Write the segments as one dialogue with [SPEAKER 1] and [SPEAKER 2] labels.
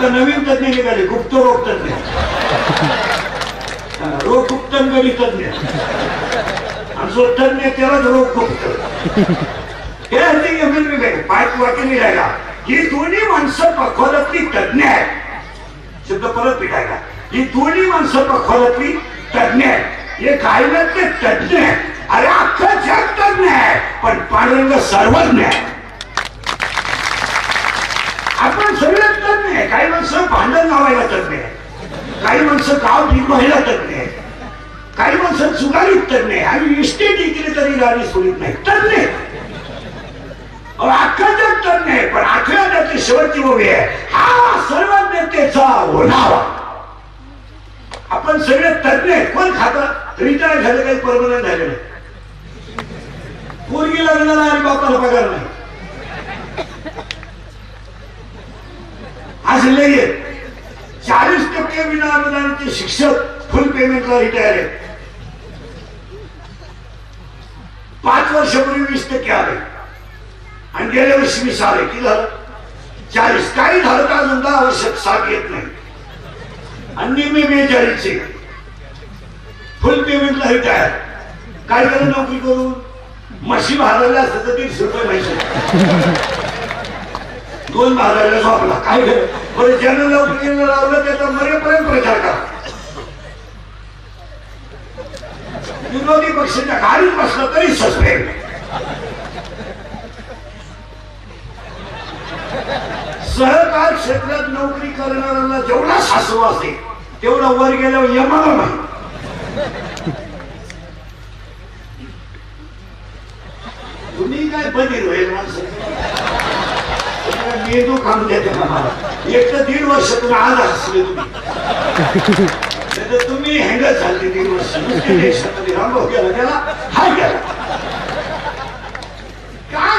[SPEAKER 1] आता नवीन तज्ञ निघाले, गुप्त रोग तज्ञ, रोग गुप्तंगडी तज्ञ, आणि जो तज्ञ त्यालाच रोग गुप्त. हे अगदी एमएलबी पाच वाक्य निघायला. ही दोन्ही माणसं पखवादातली तज्ञ आहेत. शब्द परत पिटायला. ही दोन्ही माणसं पखवादातली तज्ञ आहेत. हे कायद्यातले तज्ञ आहेत. अरे अख्खं जग तज्ञ आहे, पण पांडुरंग सर्वज्ञ आहे. आपण सगळे तज्ञ आहे. काही माणसं भांडण लावायला तज्ञ आहे, काही माणसं गाव निर्वाहायला तज्ञ आहे, काही माणसं चुगारीत तज्ञ आहे. आणि इस्टेट इकडे तरी गाडी सोडित नाही, तज्ञ. अख्खं जग तज्ञ आहे, पण आठवड्याची शेवटची उभी आहे. हा सर्वज्ञतेचा ओढावा. आपण सगळे तज्ञ आहे. कोण खातं रिटायर झाले, काही परमनंट झाले नाही. पोरगी लग्नाला आणि बापाला पगार नाही. आज लई 40% विना अनुदानाचे शिक्षक फुल पेमेंटला रिटायर आहेत. 5 वर्षापूर्वी 20% आले आणि गेल्या वर्षी 20 आले. किती झालं? 40. काही झालं तर अजून 10 वर्ष साथ येत नाही. आणि मी 42 फुल पेमेंटला रिटायर. काय केलं नोकरी करून? मशीन हरवल्या असत तर 150 रुपये माहिती. 2 हजाराला झोपला. काय केलं? बरं ज्यानं नोकरीला लावलं त्याचा मरेपर्यंत प्रचार करा. विरोधी पक्षाच्या गाडीत बसला तरी सस्पेंड. सहकार क्षेत्रात नोकरी करणाऱ्यांना जेवढा सासवा असेल तेवढा वर गेल्यावर यमाला नाही. तुम्ही काय बधीर होईल माणसं. मेंदू काम देते ना मला. एक तर 1.5 वर्ष तुम्ही आज हसले. तुम्ही हँगर झाले 1.5 वर्ष. देशामध्ये रामभाऊ गेला गेला हा गेला. काय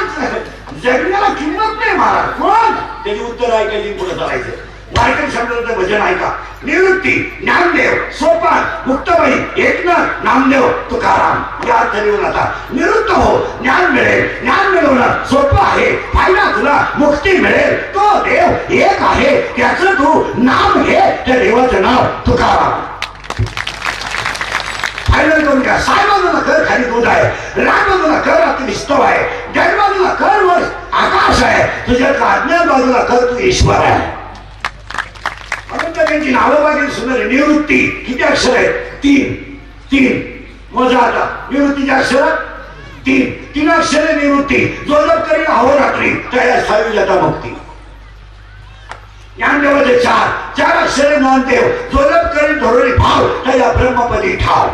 [SPEAKER 1] जगण्याला किंमत नाही महाराज. कोण त्याची उत्तर ऐकायची पुढे चालायचं. वारकरी शब्दाचं भजन ऐका. निवृत्ती, ज्ञानदेव, सोपान, मुक्ताबाई, एकनाथ, नामदेव, तुकाराम या अर्थ लिहून आता. निवृत्त हो, ज्ञान मिळेल. ज्ञान मिळवणं सोपं आहे. फायदा तुला मुक्ती मिळेल. तो देव एक आहे, त्याचं तू नाम घे. त्या देवाचं नाव तुकाराम. फायनल करून घ्या. साई बाजूला कर खाली दूध आहे, राम बाजूला कर अति स्तव आहे, जग बाजूला कर वर आकाश आहे, तुझ्या अज्ञान बाजूला कर तू ईश्वर आहे. त्यांची नावं बागेल सुंदर. निवृत्ती किती अक्षर आहेत? 3 मोजा आता. निवृत्तीचे अक्षर 3 अक्षरे निवृत्ती. जो जप करील अहोरात्री त्या स्थावी जाता मुक्ती. ज्ञानदेवाचे 4 अक्षरे ज्ञानदेव. जो जप करील धोरणी भाव त्या ब्रह्मपदी ठाव.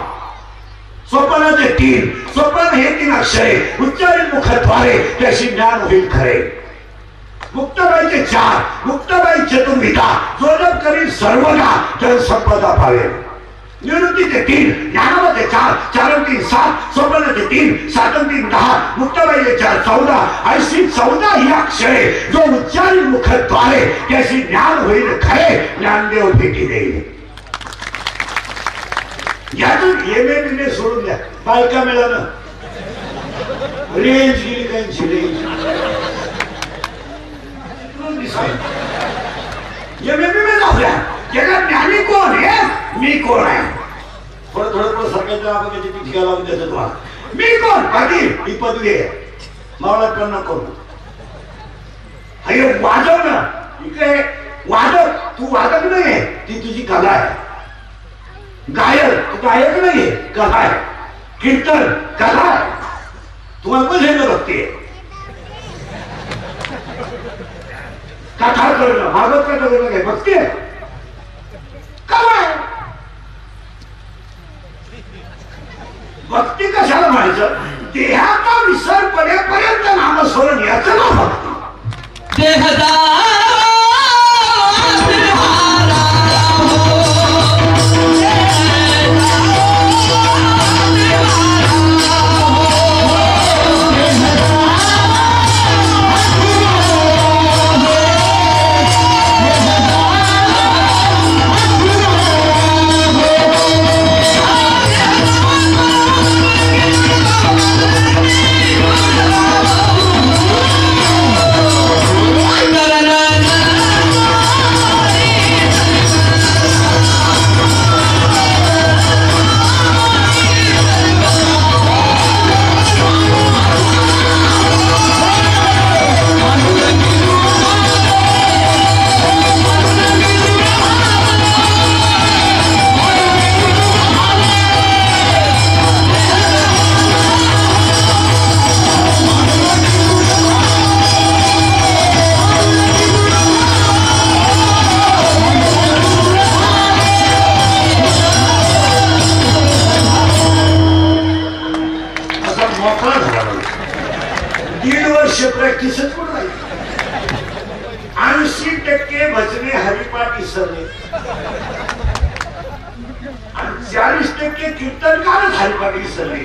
[SPEAKER 1] सोपानाचे 3. सोपान हे 3 अक्षरे उच्चारित मुखद्वारे त्याशी ज्ञान होईल खरे. मुक्ताबाईचे 4. मुक्ताबाई चतुर्विधा. जो जप करील सर्वदा तर संपदा पावेल. निवृत्तीचे 3. ज्ञानामध्ये 4. 4 3 7. सोपानाचे 3. 7 3 10. मुक्ताबाईचे 4 14. अशी 14 ही अक्षरे जो उच्चारित मुखद्वारे त्याशी ज्ञान होईल खरे. ज्ञानदेव भेटी देईल. यातून एमएबीने सोडून द्या. बायका मिळालं रेंज गेली. काहींची रेंज जगात ज्ञानी कोण आहे? मी कोण आहे? थोडं सरकारच्या आपल्याची टिका लावून देतो तुम्हाला. मी कोण? पाटील ही पदवी आहे. मावळाकडनं करू. अरे वाजव ना. इकडे वादक. तू वादक नाही, ती तुझी कला आहे. गायक. तू गायक नाही, कला आहे. कीर्तन कला आहे. तुम्हाला पण हे बघते. कथा करणं, भागवत कथा करणं काय भक्ती आहे? कला आहे. भक्ती कशाला म्हणायचं? देहाचा विसर पडेपर्यंत नामस्मरण याचं नाव भक्ती.
[SPEAKER 2] na na na
[SPEAKER 1] वर्ष प्रॅक्टिसच कुठं राहील. 80% भजने हरिपाठ विसरले आणि 40% कीर्तनकारच हरिपाठ विसरले.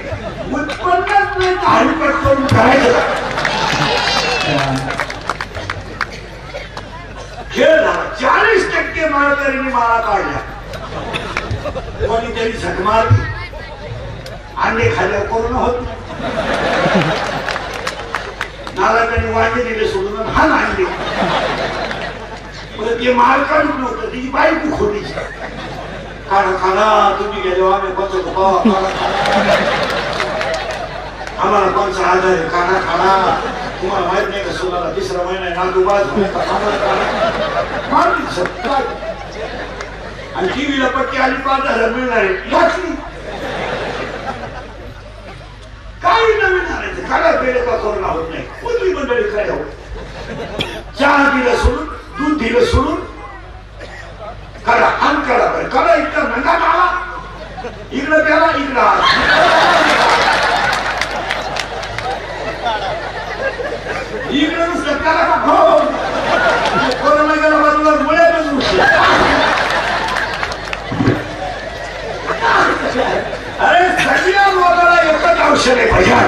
[SPEAKER 1] उत्पन्नच नाही तर हरिपाठ करून करायचं खेळ झाला. 40% माळकरींनी माळा काढल्या. कोणीतरी झक मारली. अंडे खाल्ल्यावर कोरोना होत नाही. नालायकांनी वांगे दिले सोडून हा आणले. ते माल काढून नव्हतं तिची बायको खोलीची. काढा काढा तुम्ही गेलो आम्ही कोणतं आम्हाला कोणचा आधार आहे. काढा काढा तुम्हाला माहित नाही का सोनाला 3रा महिना आहे नागोबा आणि टीव्हीला पट्टी आली 5,000 मिळणार आहे. काही नवीन आणायचं काढा पेढे का कोरोना होत नाही. कुठली मंडळी काय हो. चहा दिलं सोडून दूध दिलं सोडून काढा आण काढा बरं काढा. इतका नंगा आला इकडं प्याला इकडं आला. इकडं नुसतं काढा का हो कोरोना गेला बाजूला गोळ्या पण अरे सगळ्या रोगाला एकच औषध आहे भजन.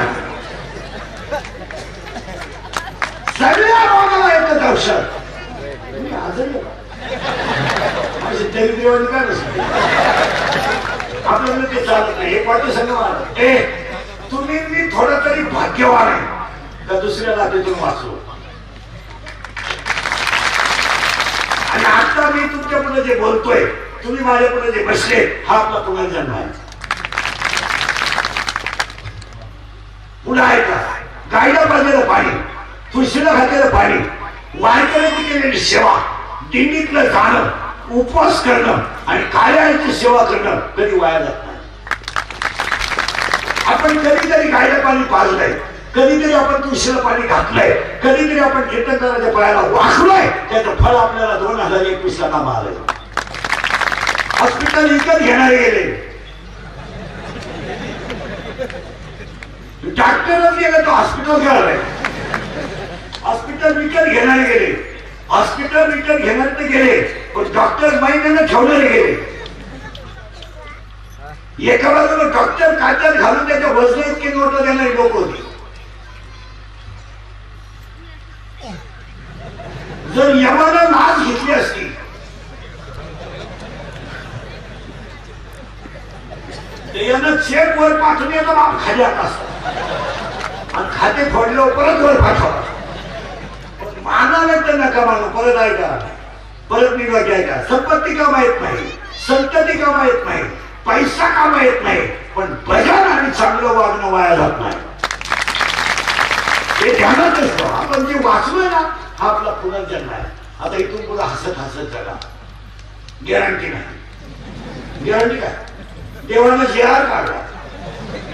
[SPEAKER 1] सगळ्या रोगाला एकच औषध. तुम्ही आजारी माझी दरिद्रवाणी काय नसते आपल्याला ते चालत नाही. एक वाटतं संघ मला तुम्ही मी थोडं तरी भाग्यवान आहे का दुसऱ्या लाटेतून वाचलो. आणि आता मी तुमच्या पुढे जे बोलतोय तुम्ही माझ्या पुढे जे बसले हा आपला पुनर्जन्म आहे. पुन्हा ऐका गायला पाजलेलं पाणी तुळशीला घातलेलं पाणी वारकऱ्यांची केलेली सेवा दिंडीतलं जाणं उपवास करणं आणि कार्याची सेवा करणं कधी वाया जात नाही. आपण कधीतरी गायला पाणी पाजलंय कधीतरी आपण तुळशीला पाणी घातलंय कधीतरी आपण कीर्तनकाराच्या पायाला वाकलोय त्याचं फळ आपल्याला 2021 ला काम आलंय. हॉस्पिटल विकत घेणारे गेले डॉक्टरच गेले तो हॉस्पिटल घ्यायला. हॉस्पिटल विकत घेणारे गेले हॉस्पिटल विकत घेणारे गेले पण डॉक्टर महिन्यानं ठेवणारे गेले. एका बाजूला डॉक्टर काचात घालून त्याच्या वजन इतके नोट देणारी लोक होती. जर यमानं लाच घेतली असती यानं चेक वर पाठवून याचा बाप खाली आता असतो आणि खाते फोडल्यावर परत वर पाठवा. मानाने तर नका मानू. परत ऐका परत निघा घ्याय का. संपत्ती का माहित नाही संतती का माहित नाही पैसा का माहित नाही पण भजन आणि चांगलं वागणं वाया जात नाही. हे ध्यानात असतो. आपण जे वाचलोय ना हा आपला पुनर्जन्म आहे. आता इथून पुढे हसत हसत जगा. गॅरंटी नाही. गॅरंटी काय देवानं जेहार काढला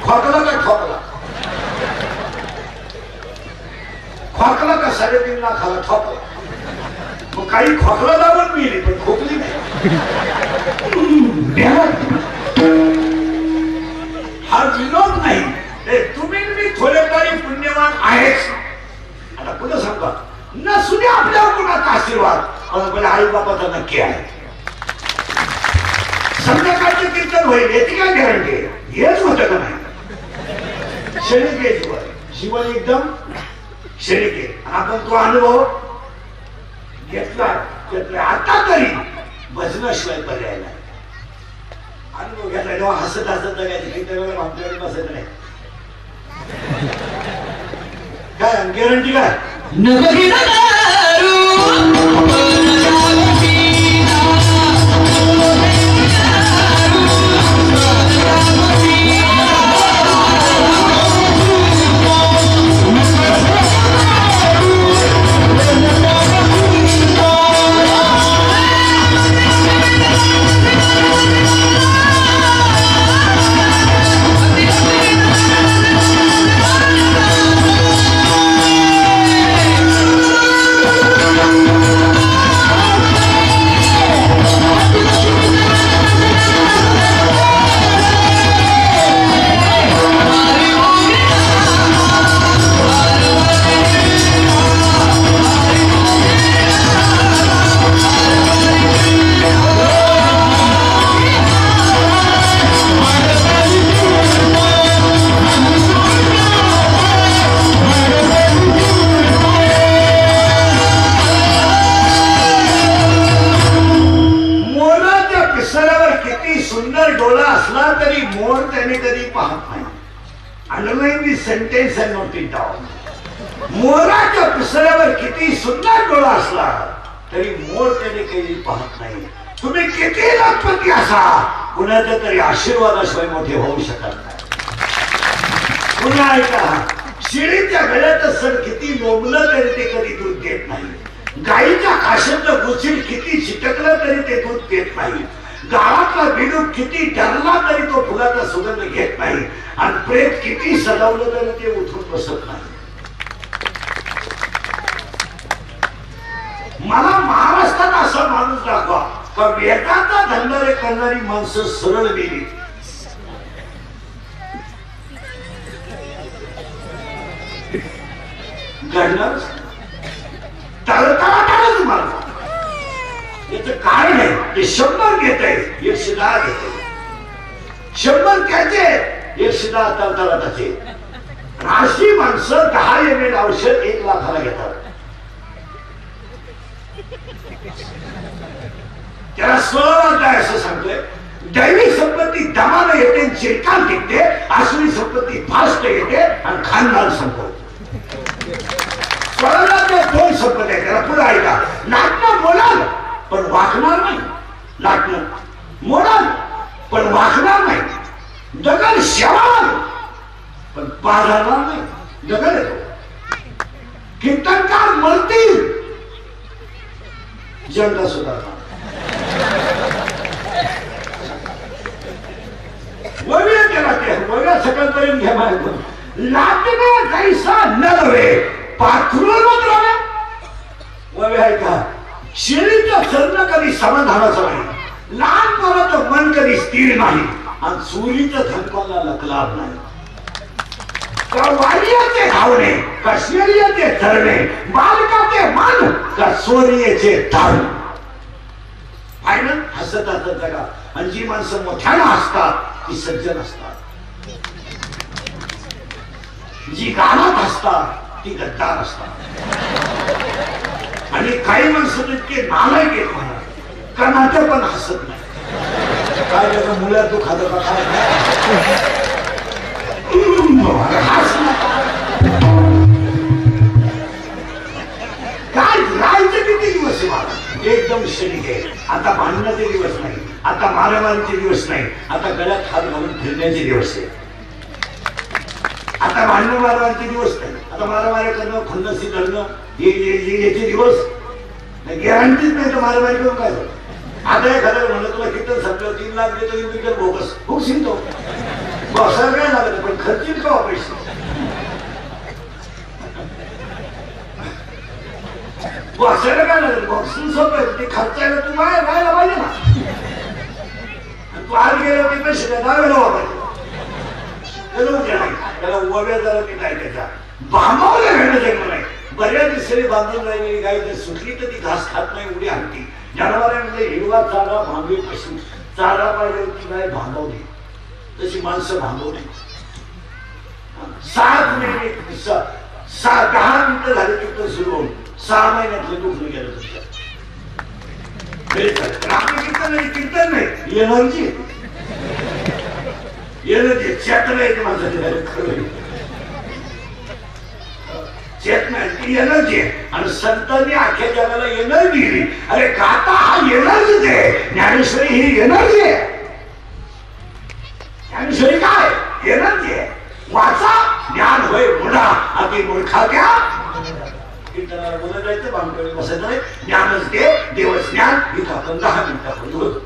[SPEAKER 1] खोकला का ठोकला खोकला का 3.5 लाखाला ठोकला. मग काही खोकला दाबून मिळली पण खोकली नाही. हा विनोद नाही. तुम्ही मी थोडेफारी पुण्यवान आहेच. आता पुन्हा सांगा नसू दे आपल्यावर कुणाचा आशीर्वाद पण आई बापाचा नक्की आहे. संध्याकाळचं कीर्तन होईल याची काय गॅरंटी आहे. हेच होतं का नाही. क्षणिक आहे जीवन एकदम क्षणिक आहे. आपण तो अनुभव घेतला आता तरी भजनाशिवाय पर्याय नाही. अनुभव घेतला तेव्हा हसत हसत जगायची त्यावेळेला आपल्याकडे बसायचं नाही. काय गॅरंटी काय Underline this sentence and note it down. मोराच्या पिसऱ्यावर किती सुंदर डोळा असला तरी मोर त्याने काही पाहत नाही. तुम्ही किती लखपती असा कुणाच्या तरी आशीर्वादाशिवाय मोठे होऊ शकत नाही. पुन्हा ऐका, शिळीच्या गळ्यात सर किती लोंबलं तरी ते कधी दूध देत नाही. गाईच्या काशातलं गुचिल किती चिटकलं तरी ते दूध देत नाही. गाळातला बिडूक किती डरला तरी तो फुलाचा सुगंध घेत नाही. आणि प्रेत किती सजवलं तरी ते उठून बसत नाही. मला महाराष्ट्रात असा माणूस दाखवा का वेदाचा धंदा करणारी माणसं सरळ गेली. घडणार तळतळाटच मारला. याच कारण आहे ते 100 घेते 110 घेते. 100 त्याचे 110 तळतळाटाचे. अशी माणसं 10 ml औषध 1 लाखाला घेतात. त्याला स्वभाव काय असं सांगतोय. दैवी संपत्ती दमाने येते, चिरकाल टिकते. आसुरी संपत्ती फास्ट येते आणि खानदान संपवते. स्वराला दोन संपत्ती आहे. त्याला पुढे ऐका. लाटणं बोलाल पण वाकणार नाही. लाटणं मोडाल पण वाकणार नाही. दगड शेवाल पण पाजारणार नाही. दगड येतो. कीर्तनकार मरतील, जनता सुधारणार. वगळ्या केला ते वगळ्या सकाळपर्यंत घ्या माझ्याकडून. लाटणं कैसा न नव्हे पाखरूनच राहा. वगळ्या आहे का शिळीचं चरण कधी समाधानाचं नाही. लहान पोराचं मन कधी स्थिर नाही. आणि चोरीचं धनकोला लकलाभ नाही. वालियाचे धावणे का शिर्याचे धरणे, बालकाचे मन का सोनियेचे धावणे. फायनल हसत असतात जगा. आणि जी माणसं मोठ्यानं हसतात ती सज्जन असतात. जी गाण्यात हसतात ती गद्दार असतात. आणि काही माणसं इतके नालायक आहेत म्हणा का नाते पण हसत नाही. काय त्याचं मुलात तू खात का काय काय राहायचं किती दिवस आहे मला. एकदम क्षणिक आहे. आता भांडणाचे दिवस नाही. आता मारामारीचे दिवस नाही. आता गळ्यात हात घालून फिरण्याचे दिवस आहे. आता भांडण मारामारीचे दिवस नाही. आता मारामारी करणं फंदसी करणं याचे दिवस गॅरंटीच नाही. तर मारामारी करून काय झालं. आता एखाद्या म्हणलं तुला कीर्तन संपलं 3 लाख देतो इंडिकर बोगस खूप शिकतो बसायला काय लागत पण खर्चील का पैसे. बसायला काय लागत बॉक्सिंग सोपं ते खर्चायला तू राहायला पाहिजे ना. तू आज गेलो ते पैसे द्यावेला वापरायचे. त्याला वव्या जरा ते काय त्याचा बांबावल्या घडणं जन्म नाही. बऱ्याच दिवसांनी बांधून राहिलेली गाय जर सुटली तर ती घास खात नाही, उडी आणती. जनावरांमध्ये हिरवा चारा भांबी पशु चारा पाहिजे ती गाय भांबवली. तशी माणसं भांबवली. 7 महिने 10 मिनिटं झाले कीर्तन सुरू होऊन 6 महिन्यातलं दुखलं गेलं तुमच्या. कीर्तन नाही एनर्जी एनर्जी चेतना येते माणसाच्या खरं चेतना ती एनर्जी आहे. आणि संतांनी अख्ख्या जगाला एनर्जी दिली. अरे गाता हा एनर्जीच आहे. ज्ञानेश्वरी ही एनर्जी आहे. ज्ञानेश्वरी काय एनर्जी आहे. वाचा ज्ञान होय मुडा अति मूर्खा क्या. कीर्तनाला बोलत जायचं बांधकडे बसायचं नाही. ज्ञानच दे देवच ज्ञान. इथं आपण 10 मिनिटापर्यंत होतो.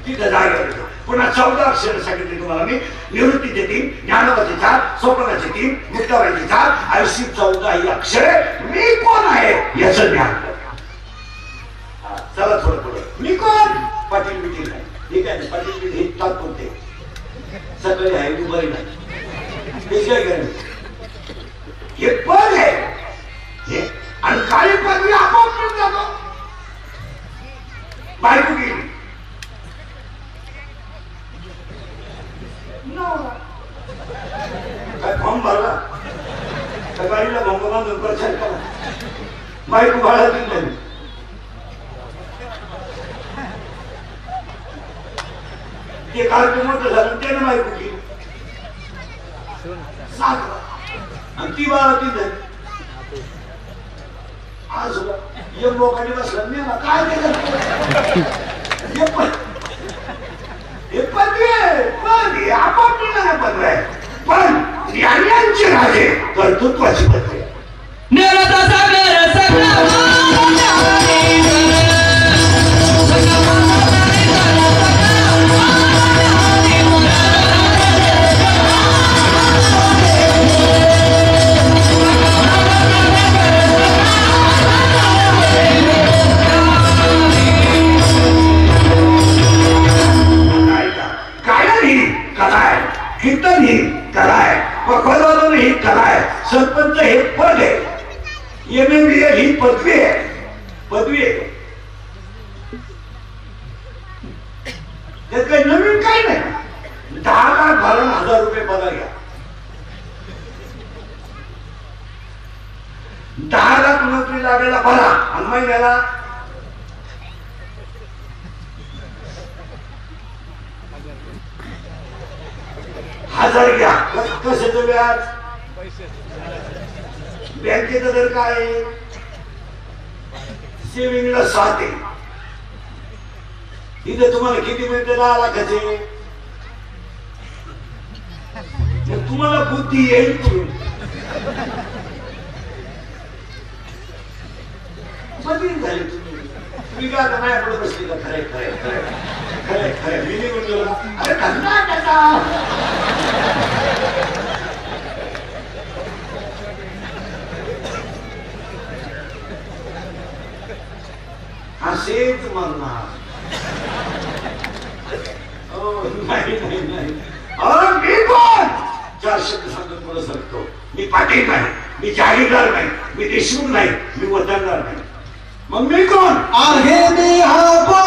[SPEAKER 1] तिथं जागेवर पुन्हा 14 अक्षर सांगितले तुम्हाला मी. निवृत्तीचे 3, ज्ञानवाचे 4, स्वप्नाचे 3, मुक्ताबाईचे 4, अशी 14 ही अक्षरे. मी कोण आहे याचं ज्ञान. चला थोडं पुढे. मी कोण पाटील बिटील नाही. ठीक आहे पाटील बिटील हे तात्पुरते सगळे आहे दुपारी नाही. हे पद आहे आणि काही पदवी आपोआप मिळून जातो. बायको गेली काय फॉर्म भरला त्या गाडीला भंग बांधून प्रचार करा. बायको भाडा दिली. ते कार्यक्रम मोठं झालं त्याने माहिती कुठली 7 आणि ती 12 ती झाली आज एक लोकांनी बसलं नाही ना काय हे पदवी पण आपापली पदवी आहे पण ज्ञानांचे राजे कर्तृत्वाची पदवी कीर्तन ही कला आहे पखवाजन ही कला आहे सरपंच हे पद आहे MLA ही पदवी आहे त्यात काही नवीन काय नाही 10,000-12,000 रुपये पगार घ्या 10 लाख नोकरी लागायला भरा आणि महिन्याला हजार घ्या कशाचं व्याज बँकेचं दर काय सेविंगला 7 आहे इथे तुम्हाला किती मिळते 10 लाखाचे तुम्हाला बुद्धी येईल मधील झाली तुम्ही का आता नाही पडत बसली का खरे खरे खरे खरे खरे मी निघून गेलो अरे कर्नाटका असेच म्हणणार नाही और मी कोण 4 शब्द सांगत मला सांगतो मी पाटील नाही मी जागीरदार नाही मी देशमुख नाही मी वतनदार नाही मग मी कोण आहे मी हा कोण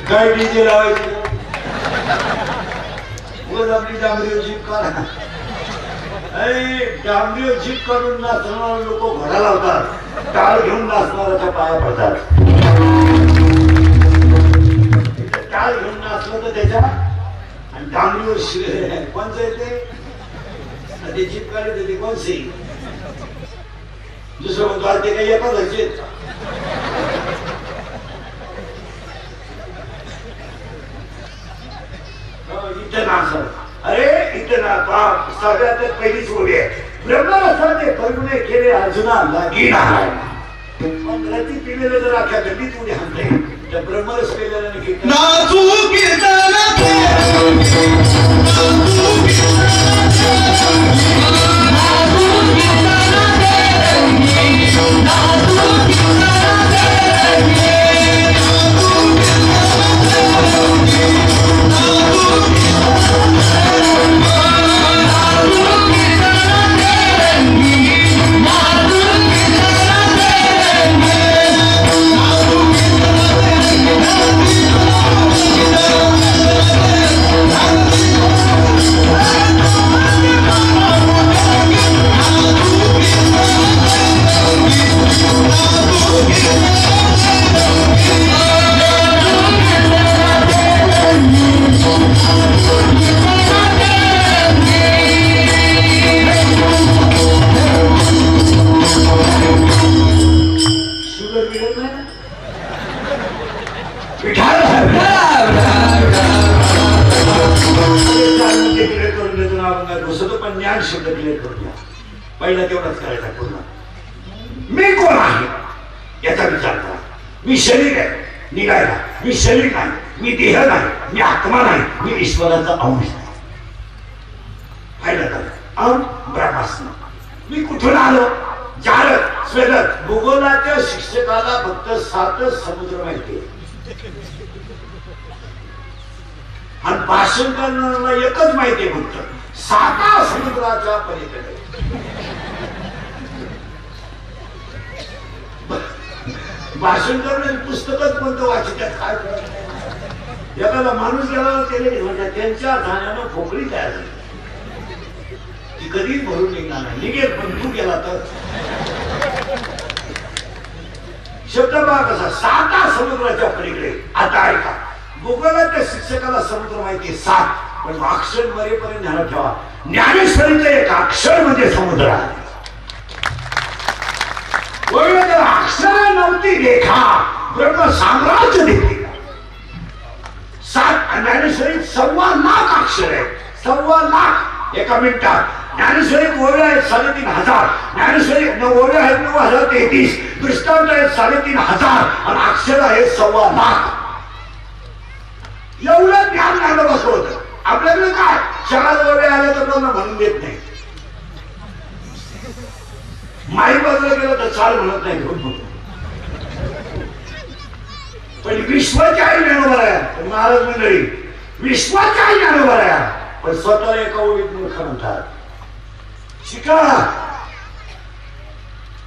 [SPEAKER 1] काय डीजे लावायचे आपली डांबरीवर जीप करा डांबरीवर जीप करून नाचणारे लोक घोडा लावतात टाळ घेऊन नाचणाऱ्याच्या पाया पडतात टाळ घेऊन नाचलं तर त्याच्या आणि डांबरीवर कोणचं येते ते जीप काढले ते कोणचे दुसरं म्हणतो ते काही एका घरचे इथं नाचत अरे इथं ना बाप सगळ्यात पहिलीच ओळी आहे ब्रह्मरसाने करुणे केले अर्जुना लागीना पण रती पिलेलं जर अख्या गल्लीत उडी हाणते तर ब्रह्मरस केलेलं कीर्तन नाचू कीर्तन पहिला तेवढाच करायचा पूर्ण. मी कोण आहे याचा विचार करा. मी शरीर आहे निघायला, मी शरीर नाही, मी देह नाही, मी आत्मा नाही, मी ईश्वराचा अंश नाही. पहिला ब्रह्मास्म. मी कुठून आलो? जारक स्वेदक. भूगोलाच्या शिक्षकाला फक्त 7 समुद्र माहिती आहे आणि भाषण करणाऱ्याला एकच माहिती आहे फक्त 7 समुद्राच्या पलीकडे. भाषण करणारी पुस्तकच कोणतं वाचित्यात काय करत. एखादा माणूस गेला त्याने म्हणजे त्यांच्या धान्यानं खोकडी तयार झाली, ती कधीच भरून निघणार नाही. निघेल पण तू गेला तर. शब्द बघा कसा 7 समुद्राच्या पलीकडे. आता ऐका, भूगोलाच्या शिक्षकाला समुद्र माहिती 7, पण अक्षर मरेपर्यंत ध्यानात ठेवा, ज्ञानेश्वरीचं एक अक्षर म्हणजे समुद्र आहे. अक्षर नव्हती देखा ब्रह्म साम्राज्य देखील. 7 ज्ञानेश्वरी 1.25 लाख अक्षर आहे. 1.25 लाख एका मिनिटात. ज्ञानेश्वरी ओव्या आहेत 3,500, ज्ञानेश्वरी ओव्या आहेत 9,033, दृष्टांत आहेत 3,500 आणि अक्षर आहेत 1.25 लाख. एवढं ज्ञान झालं बसलं होतं. आपल्याकडे काय 4 ओव्या आल्या तर कोणाला म्हणून देत नाही. माई बदल गेलं तर 4 म्हणत नाही. पण विश्वाची आई ज्ञानोबा आहे. महाराज मंडळी विश्वाची आई ज्ञानोबा आहे, पण स्वतःला एका ओळीत मूर्ख म्हणतात. शिका.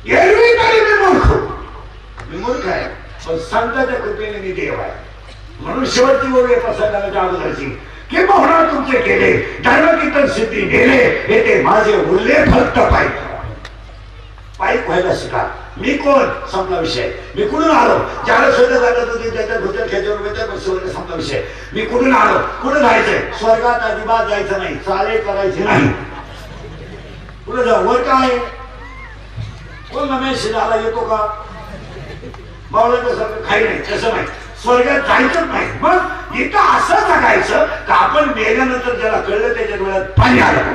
[SPEAKER 1] एरवी तरी मी मूर्ख आहे, पण संतांच्या कृपेने मी देव आहे. म्हणून शेवटची ओळी प्रसंगाच्या अगोदरची की मोहना तुमचे केले धर्मकीर्तन सिद्धी नेले, येते माझे उरले फक्त पाहिजे. पाईप व्हायला शिका. मी कोण संपला विषय. मी कुठून आलो? ज्याला शोधत आलं होते त्याच्या भूतर खेचून संपला विषय. मी कुठून आलो? कुठं जायचंय? स्वर्गात अजिबात जायचं नाही, चाले करायचे नाही. कुठं जाऊ? वर काय कोण रमेश शिराला येतो का? बावळ्याचं सारखं काही नाही, तसं नाही. स्वर्गात जायचंच नाही. मग इथं असं जगायचं का आपण मेल्यानंतर ज्याला कळलं त्याच्या डोळ्यात पाणी आलं.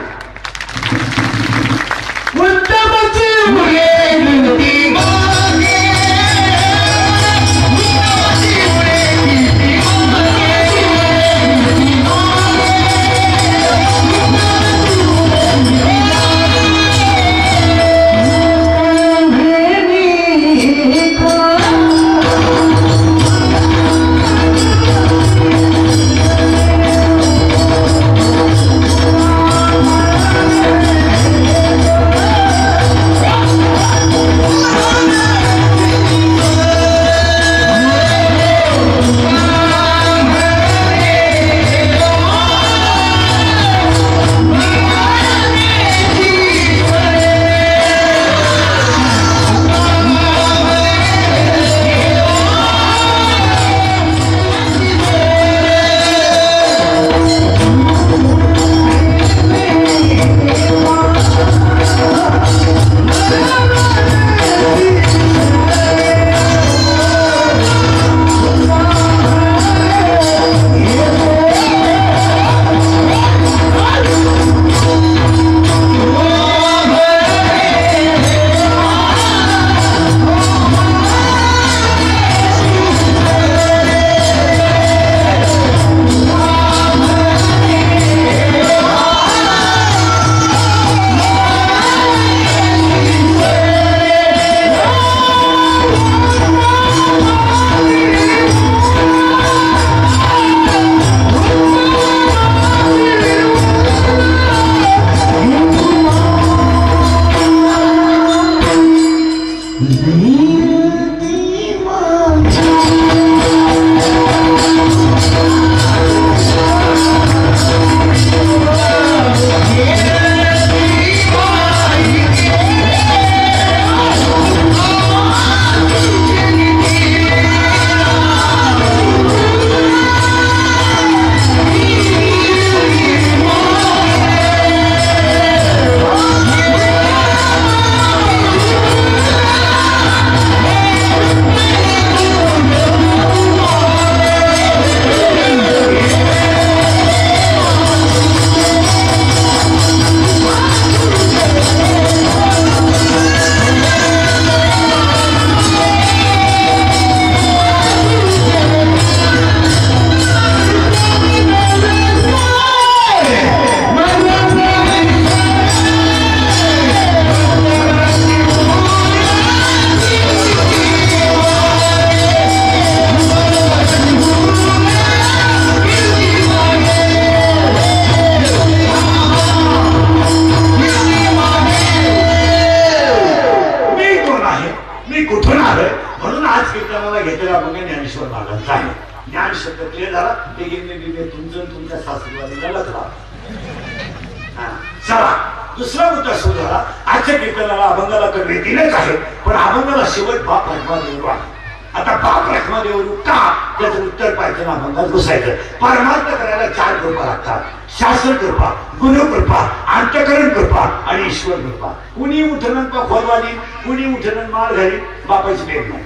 [SPEAKER 1] सुरू झाला. आजच्या कीर्तनाला अभंगाला तर वेतीनेच आहे, पण अभंगाला शेवट बाप रखमादेव आहे. आता बाप रखमादेव का, त्याचं उत्तर पाहिजे ना अभंगात घुसायचं. परमार्थ करायला 4 कृपा लागतात. शास्त्र कृपा, गुणकृपा, अंतकरण कृपा आणि ईश्वर कृपा. कुणी उठणं खोलवाली, कुणी उठणं माळ घाली, बापाची प्रेम नाही.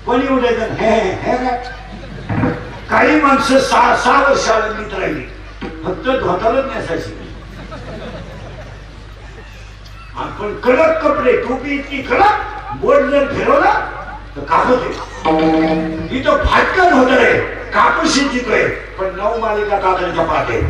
[SPEAKER 1] कोणी उठायचं हे काही माणसं 6 वर्ष आनंदित राहिली, फक्त धोतारच नेसायची. आपण कडक कपडे, टोपी इतकी कडक, बोट जर फिरवला तर कापूस आहे. इथं फाटकन होत रे, कापूस शिंचितोय, पण 9 मालिका कातडीच्या पाटे.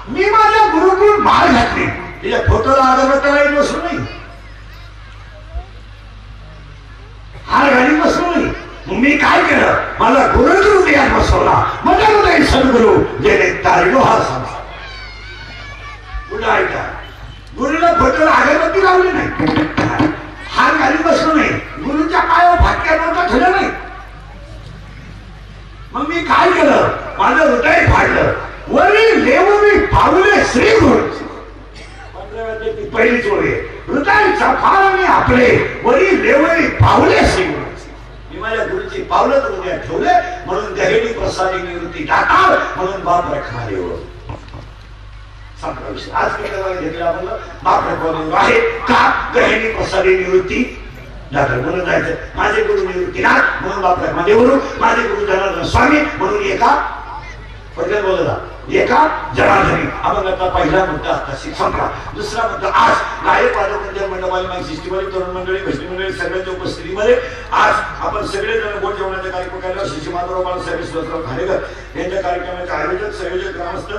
[SPEAKER 1] मी माझ्या गुरुकडून माळ घातली, तिच्या फोटोला अगरबत्तीला बसलो नाही, हार घाली बसलो नाही. मग मी काय केलं, मला गुरुकडून यात बसवला. माझ्या हृदय सद्गुरु जेणे तारिलो हा संसार. पुढे ऐका, गुरुला फोटोला अगरबत्ती लावली नाही, हार घाली बसलो नाही, गुरुच्या पायावर फाटक्या नव्हता ठेवलं नाही. मग मी काय केलं, माझं हृदय फाडलं. वरी लेवमी पावले श्री गुरु. 15व्या पहिलीच ओळ आहे. हृदयाचा फाळणे आपले, वरी लेवमी पावले श्री गुरु. मी माझ्या गुरुची पावलं तर हृदयात ठेवले, म्हणून गहेणी प्रसादी निवृत्ती दातार, म्हणून बाप रखमादेव. संपला विषय. आज घेतला आपण बाप रखमादेव आहे का, गहेणी प्रसादी निवृत्ती दातार. म्हणून जायचं माझे गुरु निवृत्तीनाथ, म्हणून बाप रखमादेव. माझे गुरु जनार्दन स्वामी, म्हणून एका पटकन बोलला एका जनार्दनी. अभंगाचा पहिला मुद्दा आताशी संपला. दुसरा मुद्दा, आज गायक वादक मंडपाली माई सिस्टीमध्ये तरुण मंडळी, भजनी मंडळी सगळ्यांच्या उपस्थितीमध्ये आज आपण सगळेजण गोड जेवणाच्या कार्यक्रम केला. श्री माधवराव बाळासाहेब सुरतराव खानेकर यांच्या कार्यक्रमाचे आयोजक, संयोजक, ग्रामस्थ,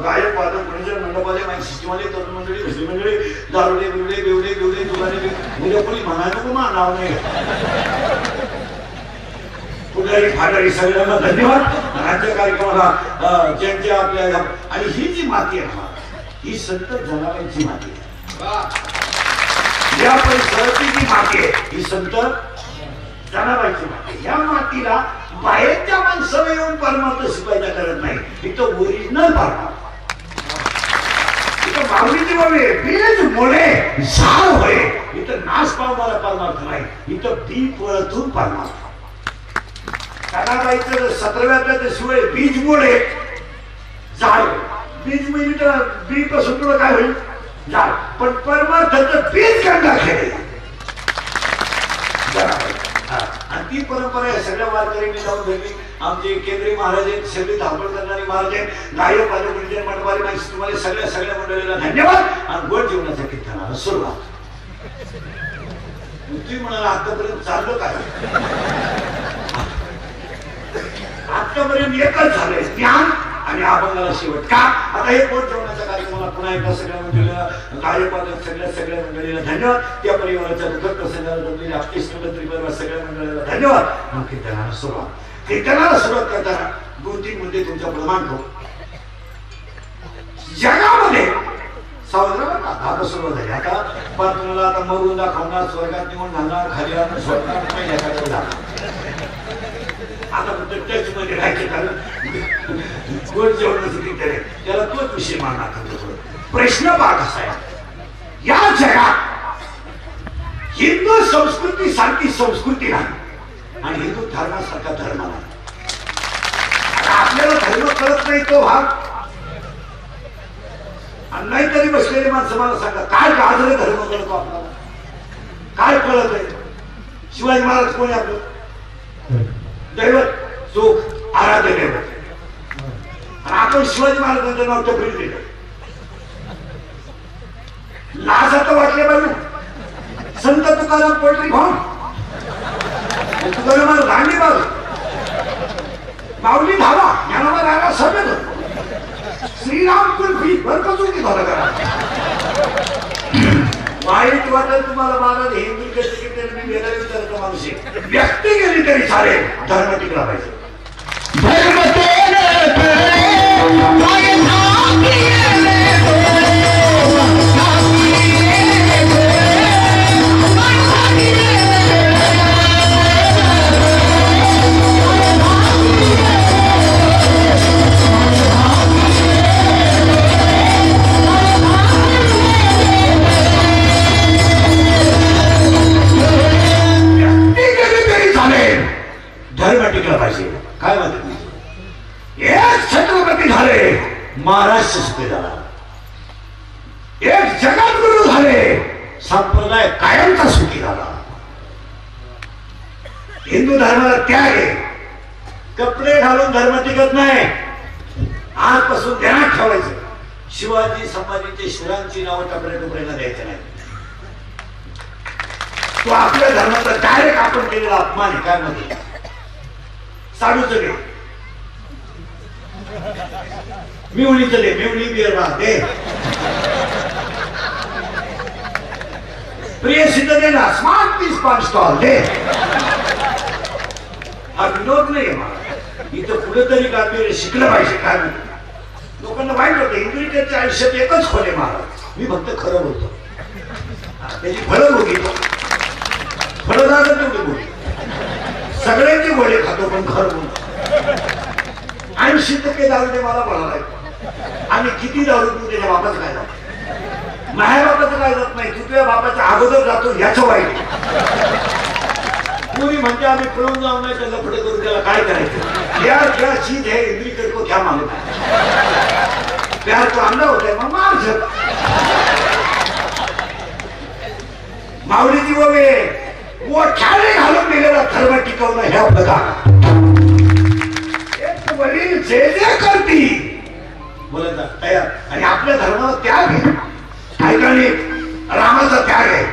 [SPEAKER 1] गायक वादक मंडळ मंडपाली माई सिस्टीमध्ये तरुण मंडळी, भजनी मंडळी, दारुडे बिवडे बेवडे बेवडे दुलाने म्हणजे कोणी म्हणा नको मा नाव नाही. पुढारी फाडारी सगळ्यांना धन्यवाद. राज्य कार्यक्रमाला ज्यांच्या आपल्या आणि ही जी माती आहे ही संत जनाबाईंची माती आहे. या परिसराची जी माती आहे ही संत जनाबाईंची माती. या मातीला बाहेरच्या माणसाला येऊन परमार्थ शिकायचा करत नाही. इथं ओरिजिनल परमार्थ, इथं माऊलीची बाबी बीज मुळे झाड होय. इथं नाश पावणारा परमार्थ नाही, इथं बी पळतून परमार्थ. जनाबाईचं 17व्या शिवाय बीज मुळे झाड. बीज म्हणजे तर बी पासून तुला काय होईल, झाड. पण परमार्थाचं बीज गंगा खेळ. आणि ती परंपरा या सगळ्या वारकऱ्यांनी लावून धरली. आमचे केंद्रीय महाराज आहेत, सगळे धावपळ करणारे महाराज आहेत, गायक वादक मंडपाली माहिती तुम्हाला सगळ्या मंडळीला धन्यवाद. आणि गोड जीवनाच्या कीर्तनाला सुरुवात. तुम्ही म्हणाला आतापर्यंत चाललं काय, आतापर्यंत एकच झालंय, ज्ञान आणि अभंगाला शेवट का. आता हे गोड जेवणाच्या कार्यक्रमाला पुन्हा एकदा सगळ्या मंडळीला, गायक वादक सगळ्या मंडळीला धन्यवाद. त्या परिवाराच्या दुःखद प्रसंगाला जमलेले आपले परिवार सगळ्या मंडळीला धन्यवाद. मग कीर्तनाला सुरुवात करताना 2-3 मुद्दे तुमच्या पुढे मांडतो. जगामध्ये आता सुरुवात झाली. आता पण तुम्हाला आता मरून दाखवणार, स्वर्गात निघून घालणार, खाली आणणार, स्वर्गात नाही आता फक्त टच मध्ये राहायचे. कारण गोड जेवणाचं कीर्तन आहे, त्याला तोच विषय मांडणार. प्रश्न भाग असा आहे, या जगात हिंदू संस्कृती सारखी संस्कृती नाही आणि हिंदू धर्मासारखा धर्म नाही. आपल्याला धर्म कळत नाही तो भाग. आणि नाहीतरी बसलेले माणसं मला सांगा, काय गाजरे धर्म कळतो आपल्याला, काय कळत आहे. शिवाजी महाराज कोणी आपलं दैवत, सुख, आराध्य दैवत. आणि आपण शिवाजी महाराजांचं नाव टपरी दिलं. लाज आता वाटले पाहिजे. संत तुकाराम पोल्ट्री फार्म, तुकाराम दांडी बाग माऊली धावा ज्ञानावर राहायला सभेत होतो. श्रीराम कुल्फी बरकचुकी झालं करा. वाईट वाटत तुम्हाला महाराज हिंदू केली तरी मी वेगळा विचारतो माणूस व्यक्ती गेली तरी चालेल धर्म टिकला पाहिजे. धर्म टिकला पाहिजे. काय म्हणते एक छत्रपती झाले महाराष्ट्र सुखी झाला. एक जगद्गुरु झाले संप्रदाय कायमचा सुखी झाला. हिंदू धर्माला त्याग आहे. कपडे घालून धर्म टिकत नाही. आजपासून ध्यानात ठेवायचं शिवाजी संभाजीचे शिरांची नावं टपरे टुकड्याला द्यायचं नाही. तो आपल्या धर्माचा डायरेक्ट आपण केलेला अपमान आहे. काय मध्ये साडूच दे मिवणीच दे मिवणी बिअर दे प्रिय सिद्ध दे ना स्मार्ट पीस पान स्टॉल दे. हा विनोद नाही मला इथं कुठेतरी गांभीर्य शिकलं पाहिजे. काय म्हणतो लोकांना वाईट होतं इंग्रजीच्या आयुष्यात एकच खोले महाराज मी फक्त खरं बोलतो. त्याची फळं बघितो फळं झालं तेवढी बोलतो. सगळ्यांचे गोळे खातो पण खरं बोलतो. 80% दारू ते मला बोलायला आणि किती दारू तू त्याच्या बापाचं काय जात माझ्या बापाचं काय जात नाही. तू तुझ्या बापाच्या अगोदर जातो याचं वाईट. कोणी म्हणते आम्ही पळून जाऊ नाही त्याला पुढे करून त्याला काय करायचं. यार क्या चीज है इंद्री को क्या मालूम प्यार तो आणला होता मग मार माऊलीची वगे मोठ्याने घालून दिलेला धर्म टिकवणं हे आपलं काम. एक वडील जे जे करती बोलत तयार आणि आपल्या धर्माला त्याग आहे. काही ठिकाणी रामाचा त्याग आहे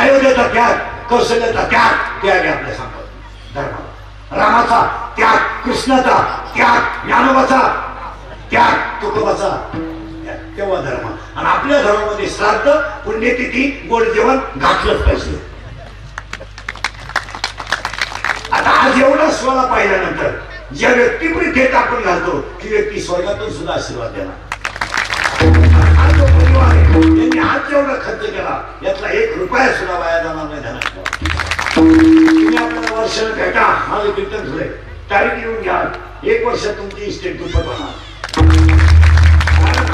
[SPEAKER 1] अयोध्येचा त्याग कौशल्याचा त्याग आहे आपल्या सांगत धर्माला. रामाचा त्याग कृष्णाचा त्याग ज्ञानोबाचा त्याग तुकोबाचा तेव्हा धर्म. आणि आपल्या धर्मामध्ये श्राद्ध पुण्यतिथी गोड जेवण घातलंच पाहिजे. आता आज एवढा स्वला पाहिल्यानंतर ज्या व्यक्तीपुढे थेट आपण घालतो ती व्यक्ती स्वर्गातून सुद्धा आशीर्वाद देणार. त्यांनी आज जेवढा खर्च केला यातला 1 रुपया सुद्धा वाया जाणार नाही. ध्यानात तुम्ही आपल्याला वर्षाला भेटा माझं कीर्तन झालंय तारीख येऊन घ्या 1 वर्षात तुमची इस्टेट दुप्पट होणार.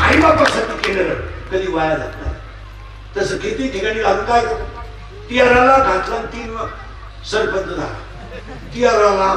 [SPEAKER 1] आई बापासाठी केलेलं कधी वाया जात नाही. तसं किती ठिकाणी लागून काय करतो 13ला घातला 3 सरपंच झाला 13ला